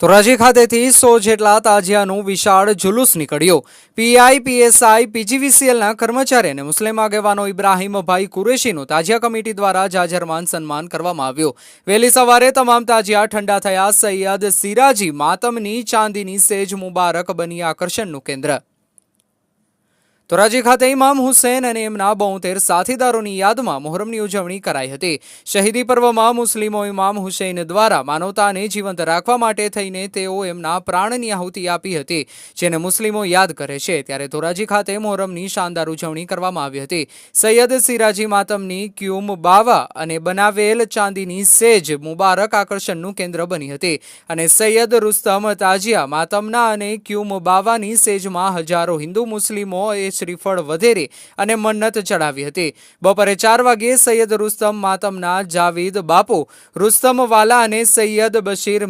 ધોરાજી ખાતેથી 100 જેટલા તાજિયાનું વિશાળ જુલુસ નીકળ્યું। પીઆઈ, પીએસઆઈ, પીજીવીસીએલના કર્મચારી અને મુસ્લિમ આગેવાનો ઇબ્રાહીમભાઈ કુરેશીનું તાજિયા કમિટી દ્વારા જાજરમાન સન્માન કરવામાં આવ્યું। વહેલી સવારે તમામ તાજિયા ઠંડા થયા। સૈયદ સિરાજી માતમની ચાંદીની સેજ મુબારક બની આકર્ષણનું કેન્દ્ર। ધોરાજી ખાતે ઇમામ હુસૈન અને એમના 72 સાથીદારોની યાદમાં મોહરમની ઉજવણી કરાઈ હતી। શહીદી પર્વમાં મુસ્લિમો ઇમામ હુસૈન દ્વારા માનવતાને જીવંત રાખવા માટે થઈને તેઓ એમના પ્રાણની આહુતિ આપી હતી, જેને મુસ્લિમો યાદ કરે છે। ત્યારે ધોરાજી ખાતે મોહરમની શાનદાર ઉજવણી કરવામાં આવી હતી। સૈયદ સિરાજી માતમની ક્યુમ બાવા અને બનાવેલ ચાંદીની સેજ મુબારક આકર્ષણનું કેન્દ્ર બની હતી અને સૈયદ રુસ્તમ તાજિયા માતમના અને ક્યુમ બાવાની સેજમાં હજારો હિન્દુ મુસ્લિમો શ્રીફળ વધેરે અને મન્નત ચડાવી હતી। બપોરે 4 વાગ્યે સૈયદ રુસ્તમ માતમના જાવીદ બાપુ રુસ્તમ વાલા અને સૈયદ બશીર